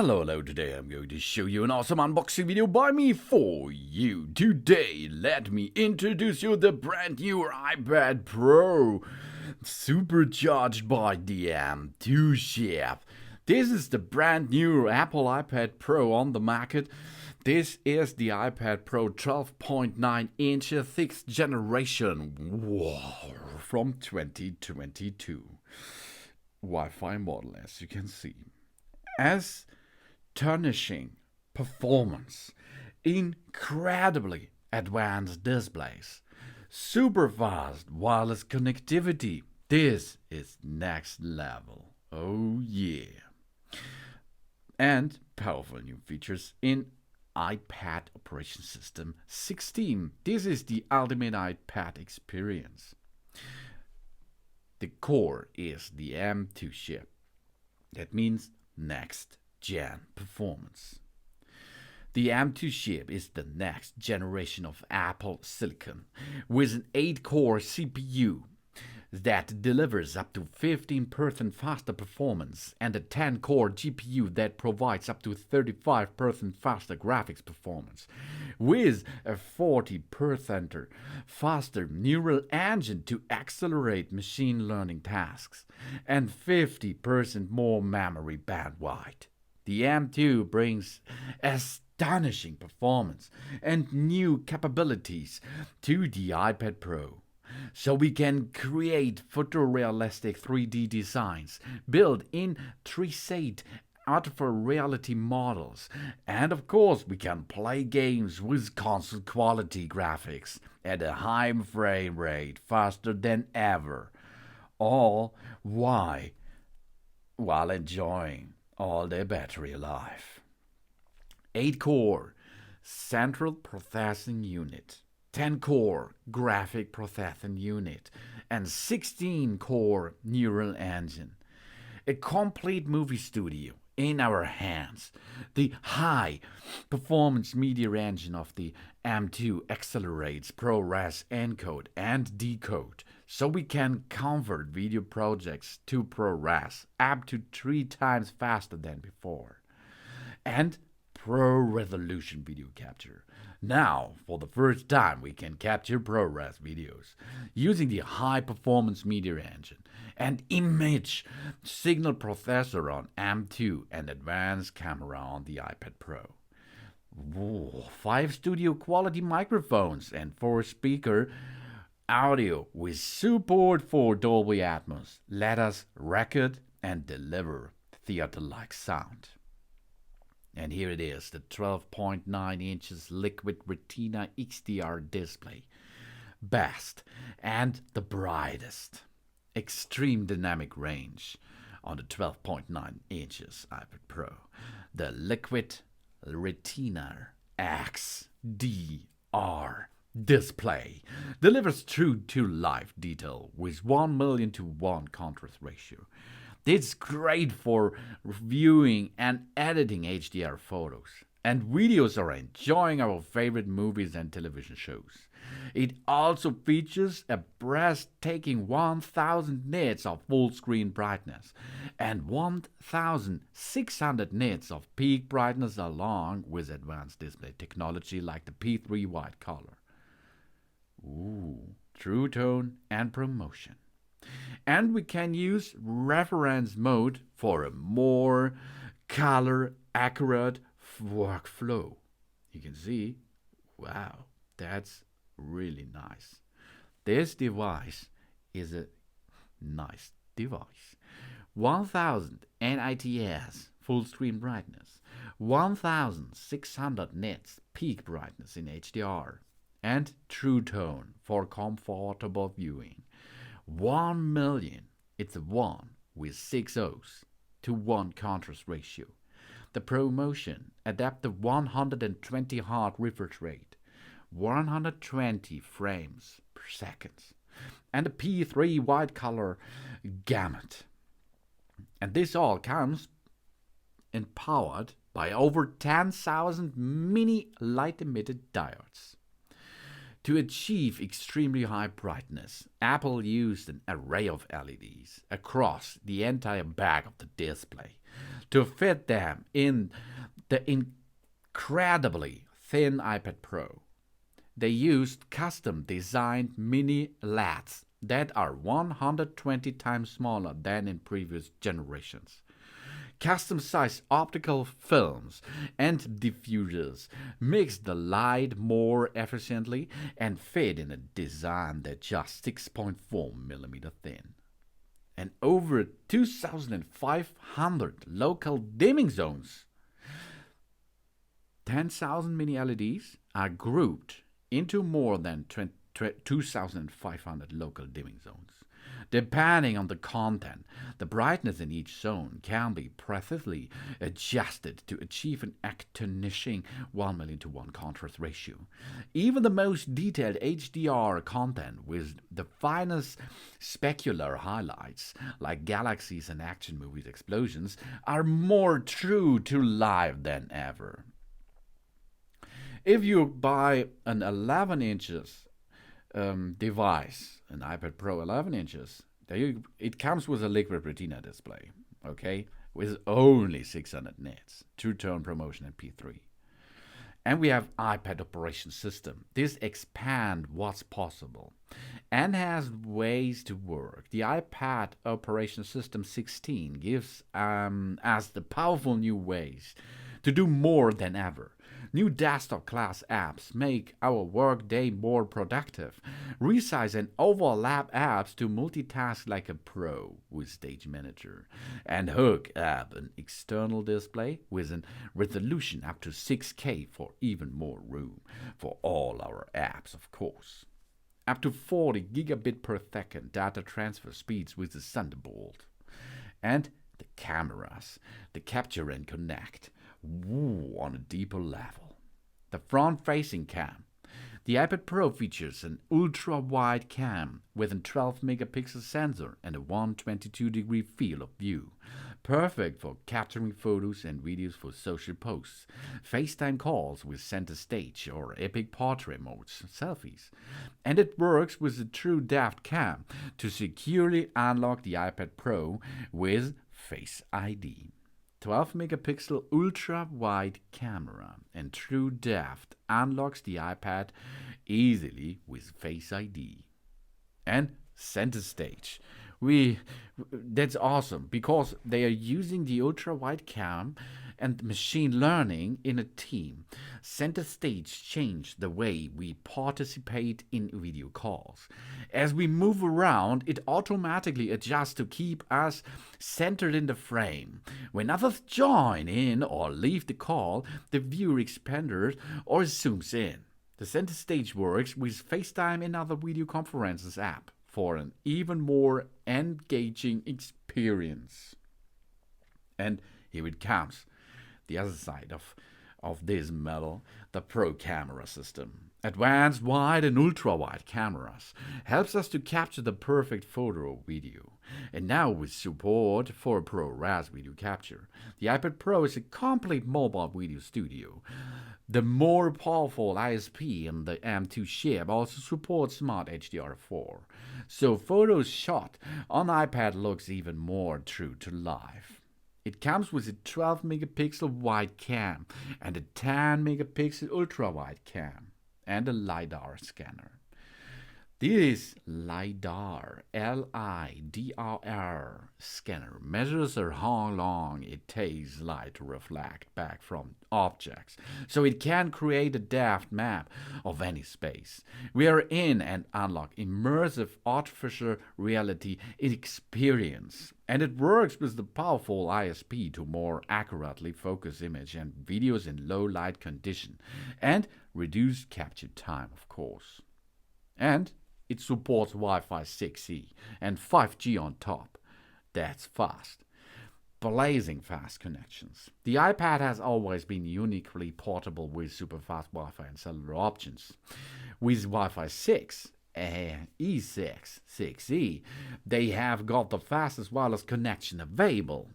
Hello, today I'm going to show you an awesome unboxing video by me for you. Today, let me introduce you the brand new iPad Pro, supercharged by the M2 chip. This is the brand new Apple iPad Pro on the market. This is the iPad Pro 12.9 inch 6th generation. Wow, from 2022. Wi-Fi model, as you can see. Astonishing performance, incredibly advanced displays, super fast wireless connectivity. This is next level. Oh yeah. And powerful new features in iPad Operation System 16. This is the ultimate iPad experience. The core is the M2 chip. That means next gen performance. The M2 chip is the next generation of Apple Silicon with an 8-core CPU that delivers up to 15% faster performance and a 10-core GPU that provides up to 35% faster graphics performance, with a 40% faster neural engine to accelerate machine learning tasks, and 50% more memory bandwidth. The M2 brings astonishing performance and new capabilities to the iPad Pro, so we can create photorealistic 3D designs built in 3D artificial reality models, and of course we can play games with console quality graphics at a high frame rate faster than ever, all while enjoying all their battery life. 8-core central processing unit, 10-core graphic processing unit, and 16-core neural engine. A complete movie studio in our hands. The high-performance media engine of the M2 accelerates ProRes encode and decode, so we can convert video projects to ProRes up to 3 times faster than before. And Pro-resolution video capture. Now, for the first time, we can capture ProRes videos using the high-performance media engine and image signal processor on M2 and advanced camera on the iPad Pro. 5 studio quality microphones and 4 speaker audio with support for Dolby Atmos let us record and deliver theater-like sound. And here it is, the 12.9 inches liquid retina XDR display. Best and the brightest. Extreme dynamic range on the 12.9 inches iPad Pro. The liquid retina XDR display delivers true to life detail with 1,000,000:1 contrast ratio. It's great for viewing and editing HDR photos and videos or enjoying our favorite movies and television shows. It also features a breathtaking 1000 nits of full screen brightness and 1600 nits of peak brightness, along with advanced display technology like the P3 white color. True tone and promotion. And we can use reference mode for a more color accurate workflow. You can see, wow, that's really nice. This device is a nice device. 1000 nits full screen brightness, 1600 nits peak brightness in HDR, and true tone for comfortable viewing. 1,000,000, it's a 1 with 6 O's to 1 contrast ratio. The ProMotion adaptive 120 Hz refresh rate, 120 frames per second, and a P3 white color gamut. And this all comes empowered by over 10,000 mini light emitted diodes. To achieve extremely high brightness, Apple used an array of LEDs across the entire back of the display to fit them in the incredibly thin iPad Pro. They used custom designed mini LEDs that are 120 times smaller than in previous generations. Custom-sized optical films and diffusers mix the light more efficiently and fit in a design that's just 6.4mm thin. And over 2,500 local dimming zones. 10,000 mini LEDs are grouped into more than 2,500 local dimming zones. Depending on the content, the brightness in each zone can be precisely adjusted to achieve an astonishing 1:1 contrast ratio. Even the most detailed HDR content with the finest specular highlights, like galaxies and action movies explosions, are more true to life than ever. If you buy an 11 inches device, an iPad Pro 11 inches, it comes with a liquid retina display, okay, with only 600 nits, two-tone promotion and P3. And we have iPad operation system. This expands what's possible and has ways to work. The iPad operation system 16 gives us the powerful new ways to do more than ever. New desktop-class apps make our workday more productive. Resize and overlap apps to multitask like a pro with Stage Manager. And hook up an external display with a resolution up to 6K for even more room for all our apps, of course. Up to 40 gigabit per second data transfer speeds with the Thunderbolt. And the cameras, the capture and connect. On a deeper level. The front-facing cam. The iPad Pro features an ultra-wide cam with a 12-megapixel sensor and a 122-degree field of view. Perfect for capturing photos and videos for social posts, FaceTime calls with center stage or epic portrait modes, selfies. And it works with a true depth cam to securely unlock the iPad Pro with Face ID. 12-megapixel ultra-wide camera and true depth unlocks the iPad easily with Face ID. And center stage. That's awesome because they are using the ultra-wide cam and machine learning in a team. Center stage changed the way we participate in video calls. As we move around, it automatically adjusts to keep us centered in the frame. When others join in or leave the call, the viewer expands or zooms in. The center stage works with FaceTime and other video conferences app for an even more engaging experience. And here it comes. The other side of this medal, the Pro camera system. Advanced wide and ultra-wide cameras helps us to capture the perfect photo or video. And now with support for ProRes video capture, the iPad Pro is a complete mobile video studio. The more powerful ISP in the M2 chip also supports Smart HDR4. So photos shot on iPad looks even more true to life. It comes with a 12-megapixel wide cam and a 10-megapixel ultra-wide cam and a LiDAR scanner. This LiDAR, L-I-D-R-R scanner measures how long it takes light to reflect back from objects, so it can create a depth map of any space. We are in and unlock immersive artificial reality experience, and it works with the powerful ISP to more accurately focus image and videos in low light condition and reduce capture time, of course. And it supports Wi-Fi 6E and 5G on top. That's fast. Blazing fast connections. The iPad has always been uniquely portable with superfast Wi-Fi and cellular options. With Wi-Fi 6 and E6, 6E, they have got the fastest wireless connection available.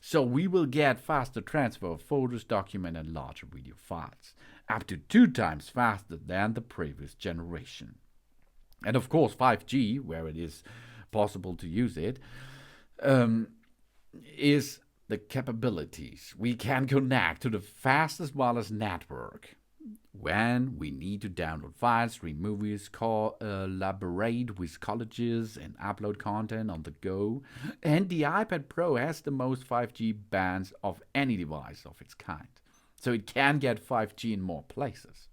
So we will get faster transfer of photos, documents, and larger video files. up to 2 times faster than the previous generation. And of course, 5G, where it is possible to use it, is the capabilities. We can connect to the fastest wireless network when we need to download files, read movies, collaborate with colleges, and upload content on the go. And the iPad Pro has the most 5G bands of any device of its kind. So it can get 5G in more places.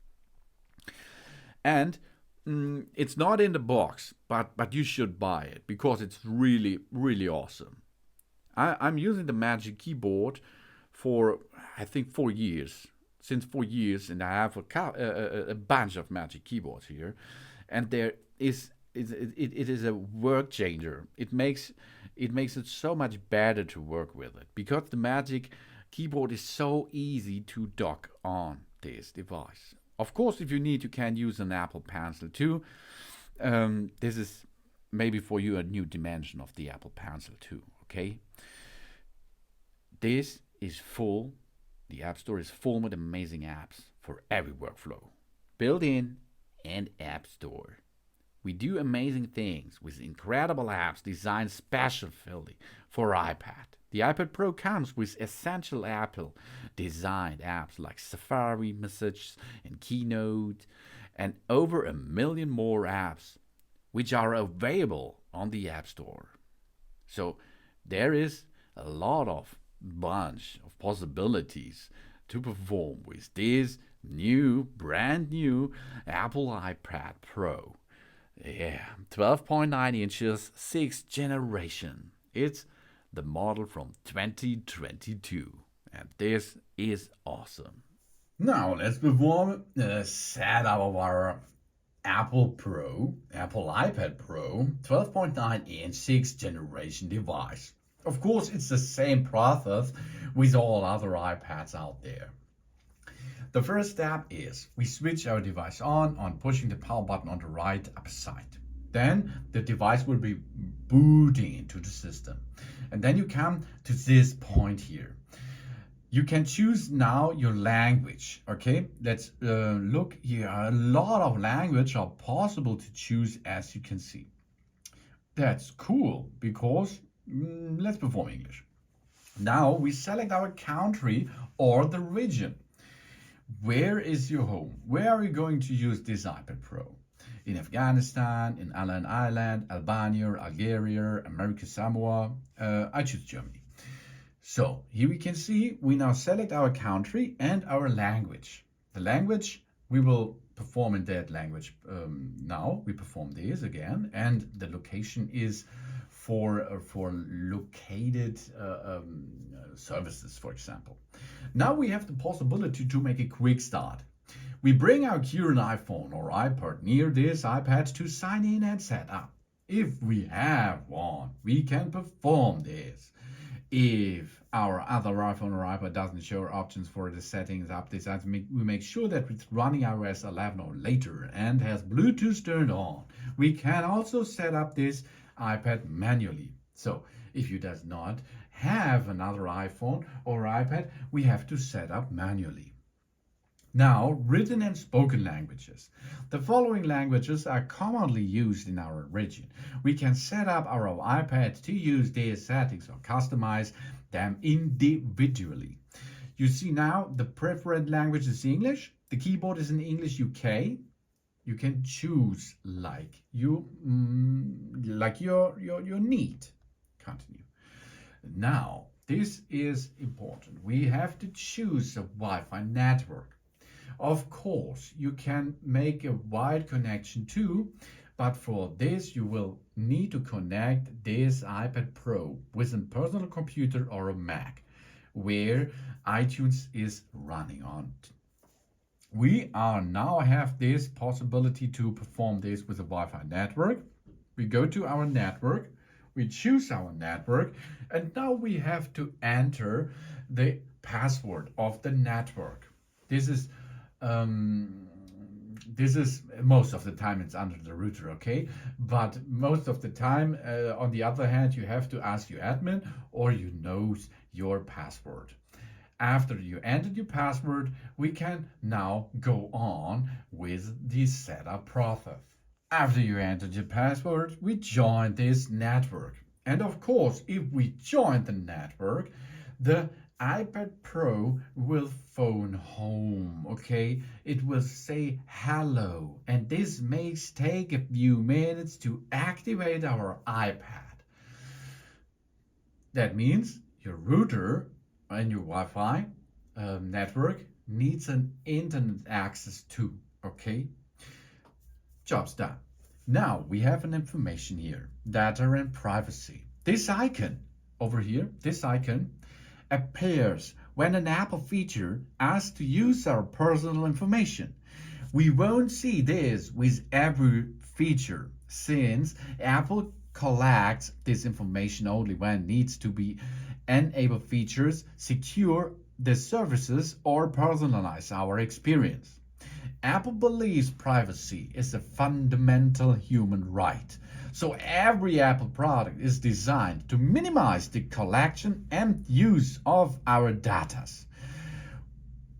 And it's not in the box, but you should buy it because it's really, really awesome. I'm using the Magic Keyboard for, I think, 4 years. Since 4 years, and I have a bunch of Magic Keyboards here, and it is a work changer. It makes it so much better to work with it because the Magic Keyboard is so easy to dock on this device. Of course, if you need, you can use an Apple Pencil too. This is maybe for you a new dimension of the Apple Pencil too. Okay. This is full. The App Store is full with amazing apps for every workflow, built-in and App Store. We do amazing things with incredible apps designed specially for iPad. The iPad Pro comes with essential Apple-designed apps like Safari, Messages, and Keynote, and over 1 million more apps which are available on the App Store. So there is a lot of bunch of possibilities to perform with this brand new Apple iPad Pro. Yeah, 12.9 inches, 6th generation. It's the model from 2022, and this is awesome. Now let's perform the setup of our Apple iPad Pro, 12.9 inch 6th generation device. Of course, it's the same process with all other iPads out there. The first step is we switch our device on pushing the power button on the right upper side. Then the device will be booting into the system. And then you come to this point here. You can choose now your language. Okay, let's look here. A lot of language are possible to choose, as you can see. That's cool because let's perform English. Now we select our country or the region. Where is your home? Where are you going to use this iPad Pro? In Afghanistan, in Allen Island, Albania, Algeria, America, Samoa. I choose Germany. So here we can see we now select our country and our language. The language we will perform in that language. Now we perform this again, and the location is for located services, for example. Now we have the possibility to make a quick start. We bring our current iPhone or iPad near this iPad to sign in and set up. If we have one, we can perform this. If our other iPhone or iPad doesn't show options for the settings updates, we make sure that it's running iOS 11 or later and has Bluetooth turned on. We can also set up this iPad manually. So if you does not have another iPhone or iPad, we have to set up manually. Now, written and spoken languages. The following languages are commonly used in our region. We can set up our iPad to use these settings or customize them individually. You see now the preferred language is English. The keyboard is in English UK. You can choose like your need. Continue. Now, this is important. We have to choose a Wi-Fi network. Of course, you can make a wide connection too, but for this you will need to connect this iPad Pro with a personal computer or a Mac, where iTunes is running on. We now have this possibility to perform this with a Wi-Fi network. We go to our network, we choose our network, and now we have to enter the password of the network. This is most of the time it's under the router, okay? But most of the time, on the other hand, you have to ask your admin or you know your password. After you entered your password, we can now go on with the setup process. After you entered your password, we join this network. And of course, if we join the network, the iPad Pro will phone home, okay? It will say hello, and this may take a few minutes to activate our iPad. That means your router and your Wi-Fi network needs an internet access too, okay? Job's done. Now we have an information here, data and privacy. This icon over here, this icon appears when an Apple feature asks to use our personal information. We won't see this with every feature since Apple collects this information only when it needs to be enable features, secure the services, or personalize our experience. Apple believes privacy is a fundamental human right. So every Apple product is designed to minimize the collection and use of our data.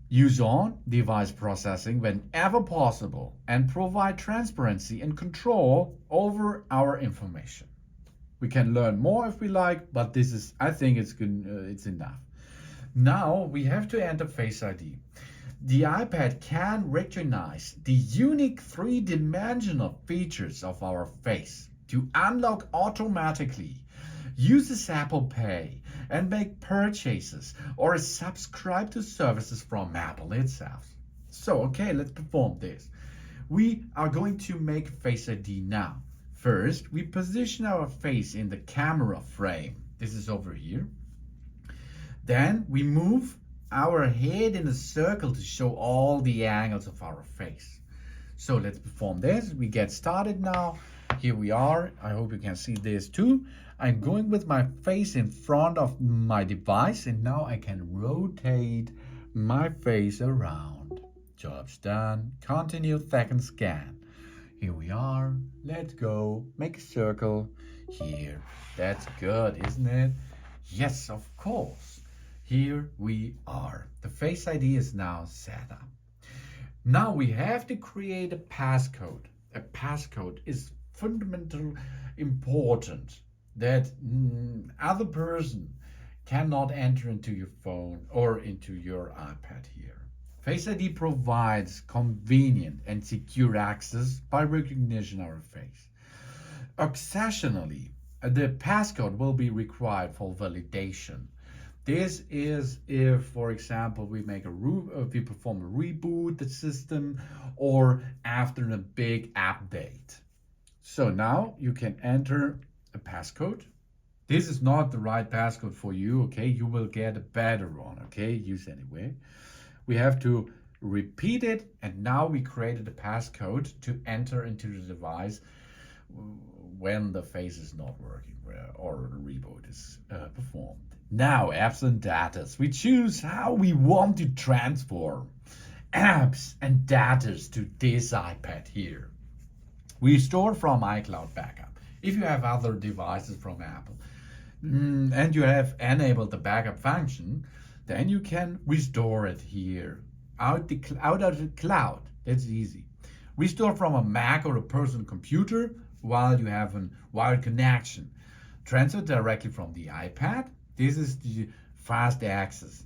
Use on-device processing whenever possible and provide transparency and control over our information. We can learn more if we like, but this is, I think it's good, it's enough. Now we have to enter Face ID. The iPad can recognize the unique three-dimensional features of our face to unlock automatically, uses Apple Pay, and make purchases or subscribe to services from Apple itself. So, okay, let's perform this. We are going to make Face ID now. First, we position our face in the camera frame. This is over here. Then we move our head in a circle to show all the angles of our face. So let's perform this. We get started now. Here we are. I hope you can see this too. I'm going with my face in front of my device, and now I can rotate my face around. Job's done. Continue second scan. Here we are. Let's go. Make a circle here. That's good, isn't it? Yes, of course. Here we are. The Face ID is now set up. Now we have to create a passcode. A passcode is fundamental important that other person cannot enter into your phone or into your iPad here. Face ID provides convenient and secure access by recognition of our face. Occasionally, the passcode will be required for validation. This is if, for example, we perform a reboot the system or after a big update. So now you can enter a passcode. This is not the right passcode for you, okay? You will get a better one, okay? Use anyway. We have to repeat it, and now we created a passcode to enter into the device when the face is not working or the reboot is performed. Now, apps and data. We choose how we want to transform apps and data to this iPad here. We store from iCloud backup. If you have other devices from Apple and you have enabled the backup function, then you can restore it here out of the cloud. That's easy. Restore from a Mac or a personal computer while you have a wired connection. Transfer directly from the iPad. This is the fast access.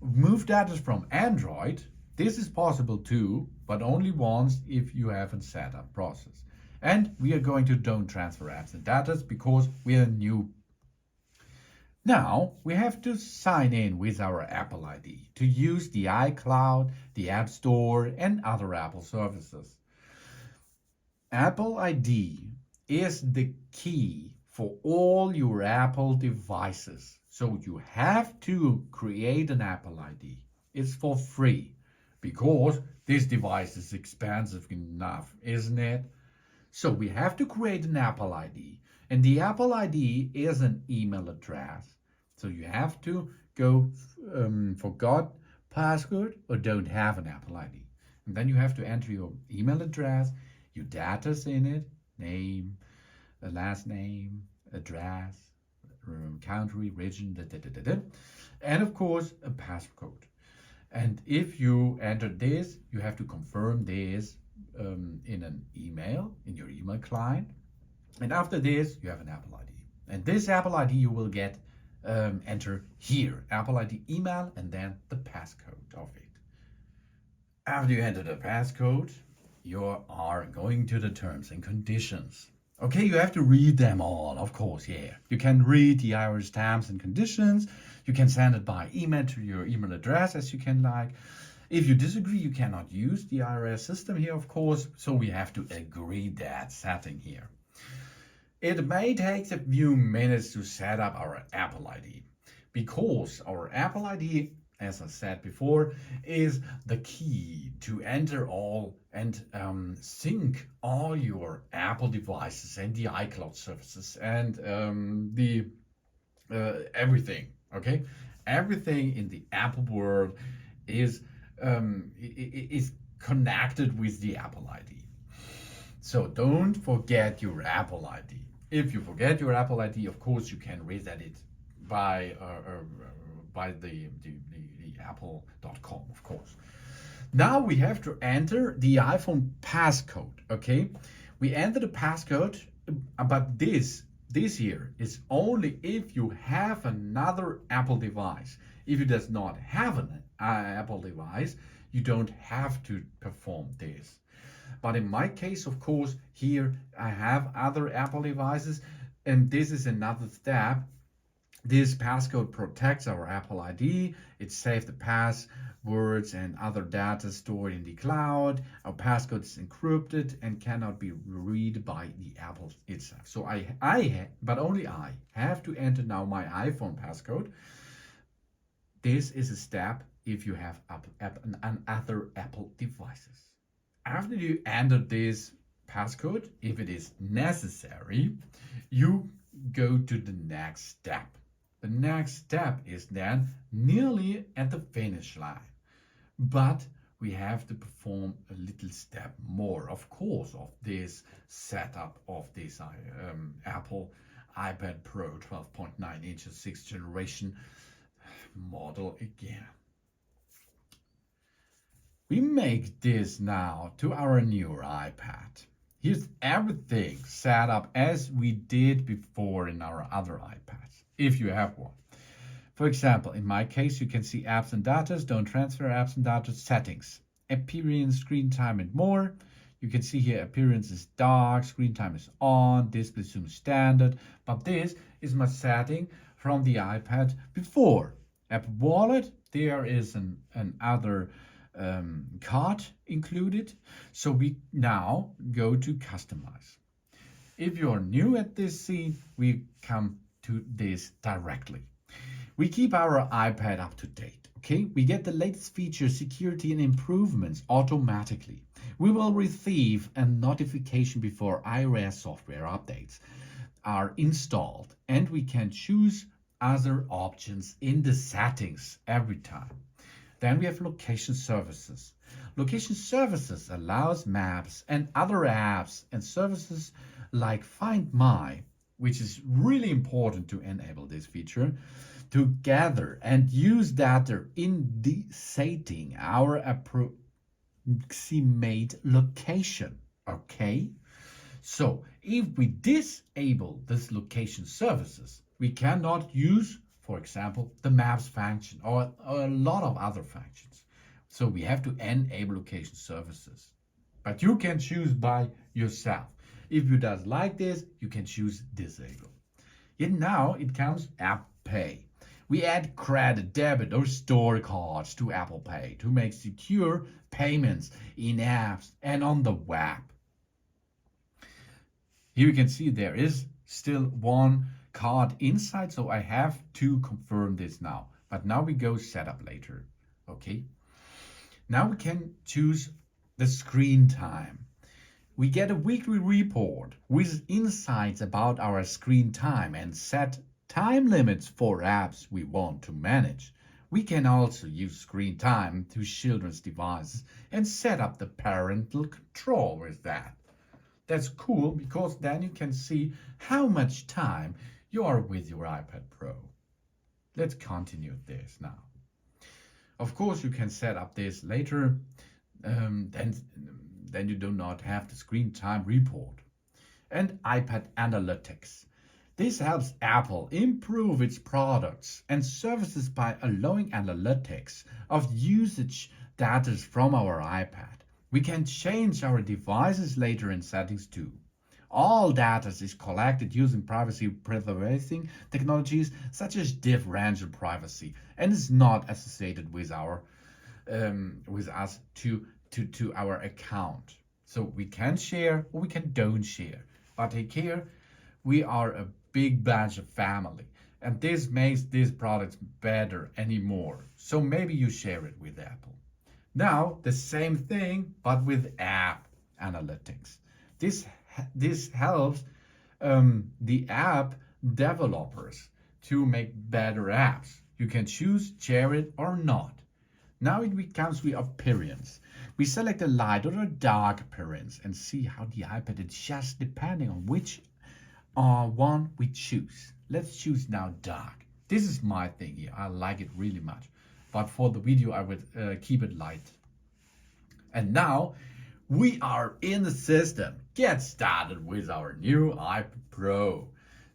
Move data from Android. This is possible too, but only once if you haven't set up process. And we are going to don't transfer apps and data because we are new. Now we have to sign in with our Apple ID to use the iCloud, the App Store, and other Apple services. Apple ID is the key for all your Apple devices. So you have to create an Apple ID. It's for free because this device is expensive enough, isn't it? So we have to create an Apple ID, and the Apple ID is an email address. So you have to go forgot password or don't have an Apple ID. And then you have to enter your email address, your data's in it, name, last name, address, country, region, and of course a passcode. And if you enter this, you have to confirm this in an email, in your email client. And after this, you have an Apple ID. And this Apple ID you will get enter here, Apple ID email, and then the passcode of it. After you enter the passcode, you are going to the terms and conditions. Okay, you have to read them all, of course, yeah. You can read the iOS terms and conditions. You can send it by email to your email address as you can like. If you disagree, you cannot use the iOS system here, of course. So we have to agree that setting here. It may take a few minutes to set up our Apple ID because our Apple ID, as I said before, is the key to enter all and sync all your Apple devices and the iCloud services and the everything. Okay, everything in the Apple world is connected with the Apple ID. So don't forget your Apple ID. If you forget your Apple ID, of course you can reset it by the apple.com, of course. Now we have to enter the iPhone passcode. Okay, we enter the passcode, but this here is only if you have another Apple device. If you does not have an Apple device, you don't have to perform this. But in my case, of course, here I have other Apple devices, and this is another step. This passcode protects our Apple ID. It saves the passwords and other data stored in the cloud. Our passcode is encrypted and cannot be read by the Apple itself. So but only I have to enter now my iPhone passcode. This is a step if you have other Apple devices. After you enter this passcode, if it is necessary, you go to the next step. The next step is then nearly at the finish line. But we have to perform a little step more, of course, of this setup of this Apple iPad Pro 12.9 inches 6th generation model again. We make this now to our newer iPad. Here's everything set up as we did before in our other iPads, if you have one. For example, in my case, you can see apps and data, don't transfer apps and data settings, appearance, screen time, and more. You can see here appearance is dark, screen time is on, display zoom standard, but this is my setting from the iPad before. App Wallet, there is an other card included. So we now go to customize. If you're new at this scene, we come to this directly. We keep our iPad up to date. Okay, we get the latest features, security and improvements automatically. We will receive a notification before iOS software updates are installed, and we can choose other options in the settings every time. Then we have location services. Location services allows maps and other apps and services like Find My, which is really important to enable this feature, to gather and use data in the setting our approximate location. Okay? So if we disable this location services, we cannot use, for example, the maps function or a lot of other functions. So we have to enable location services. But you can choose by yourself. If you don't like this, you can choose disable. And now it comes App Pay. We add credit, debit, or store cards to Apple Pay to make secure payments in apps and on the web. Here you can see there is still one card inside, so I have to confirm this now. But now we go setup later. Okay. Now we can choose the screen time. We get a weekly report with insights about our screen time and set time limits for apps we want to manage. We can also use screen time to children's devices and set up the parental control with that. That's cool because then you can see how much time you are with your iPad Pro. Let's continue this now. Of course, you can set up this later, then you do not have the screen time report. And iPad Analytics. This helps Apple improve its products and services by allowing analytics of usage data from our iPad. We can change our devices later in settings too. All data is collected using privacy preserving technologies such as differential privacy and is not associated with us to our account. So we can share or we can don't share. But take care, we are a big bunch of family, and this makes these products better anymore. So maybe you share it with Apple. Now the same thing, but with app analytics. This helps the app developers to make better apps. You can choose share it or not. Now it comes with appearance. We select a light or a dark appearance and see how the iPad adjusts depending on which one we choose. Let's choose now dark. This is my thing here. I like it really much. But for the video, I would keep it light. And now we are in the system. Get started with our new iPad Pro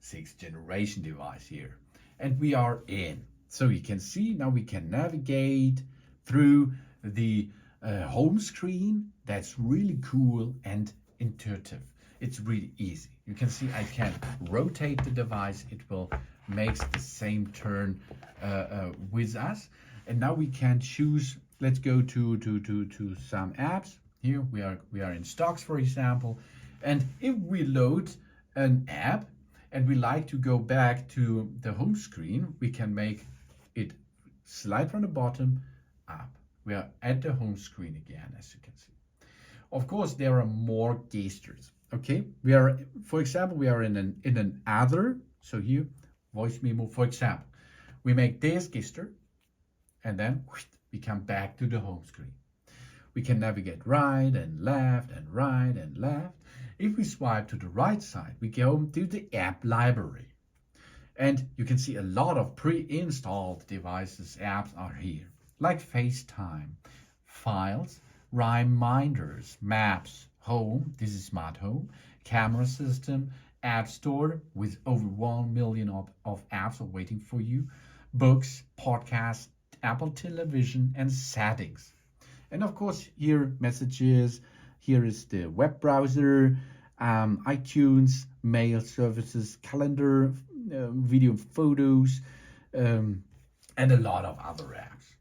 6th generation device here. And we are in. So you can see now we can navigate through the home screen. That's really cool and intuitive. It's really easy. You can see I can rotate the device. It will make the same turn with us. And now we can choose. Let's go to some apps. Here we are in stocks, for example. And if we load an app and we like to go back to the home screen, we can make it slide from the bottom up. We are at the home screen again, as you can see. Of course, there are more gestures. Okay, we are, for example, we are in an other. So here, voice memo, for example, we make this gesture, and then we come back to the home screen. We can navigate right and left and right and left. If we swipe to the right side, we go to the app library. And you can see a lot of pre-installed devices, apps are here, like FaceTime, Files, Reminders, Maps, Home, this is Smart Home, Camera System, App Store with over 1 million of apps waiting for you, Books, Podcasts, Apple Television, and Settings. And of course, here messages, here is the web browser, iTunes, mail services, calendar, video, photos, and a lot of other apps.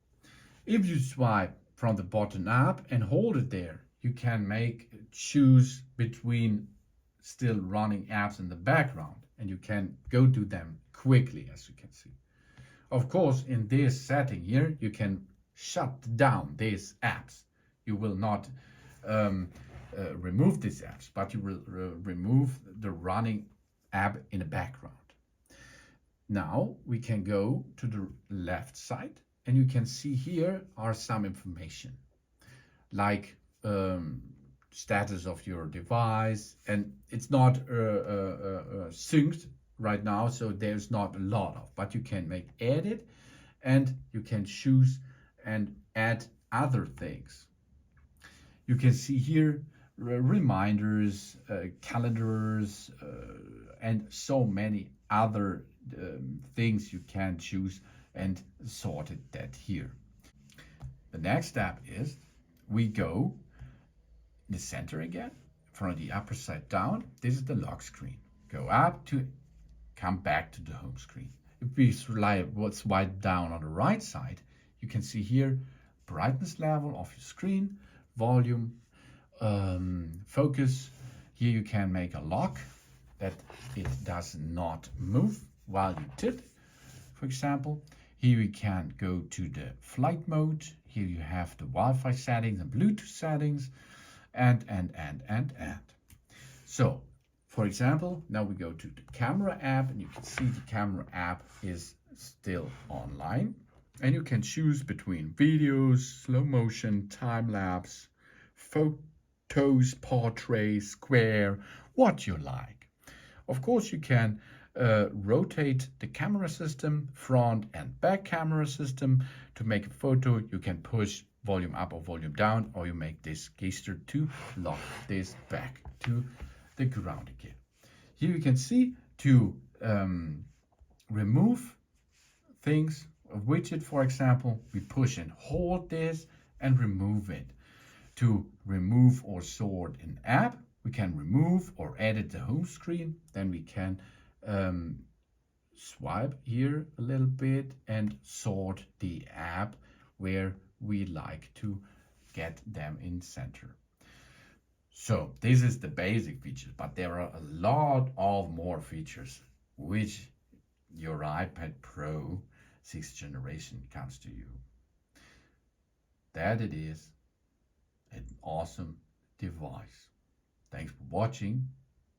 If you swipe from the bottom up and hold it there, you can choose between still running apps in the background, and you can go to them quickly, as you can see. Of course, in this setting here, you can shut down these apps. You will not remove these apps, but you will remove the running app in the background. Now we can go to the left side, and you can see here are some information like status of your device, and it's not synced right now, so there's not a lot of, but you can make edit and you can choose and add other things. You can see here reminders, calendars, and so many other things you can choose and sort it that here. The next step is we go in the center again, from the upper side down. This is the lock screen. Go up to come back to the home screen. If we swipe down on the right side, you can see here brightness level of your screen, volume, focus. Here you can make a lock that it does not move while you tip. For example, here you can go to the flight mode. Here you have the Wi-Fi settings and Bluetooth settings, and. So, for example, now we go to the camera app, and you can see the camera app is still online. And you can choose between videos, slow motion, time lapse, photos, portrait, square, what you like. Of course, you can rotate the camera system, front and back camera system. To make a photo, you can push volume up or volume down, or you make this gesture to lock this back to the ground again. Here you can see to remove things, a widget for example, we push and hold this and remove it. To remove or sort an app, we can remove or edit the home screen. Then we can swipe here a little bit and sort the app where we like to get them in center. So this is the basic features, but there are a lot of more features which your iPad Pro 6th generation comes to you. That it is an awesome device. Thanks for watching.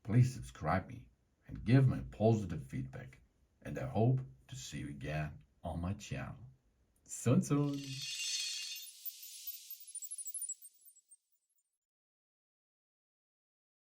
Please subscribe me and give me positive feedback. And I hope to see you again on my channel. Sun.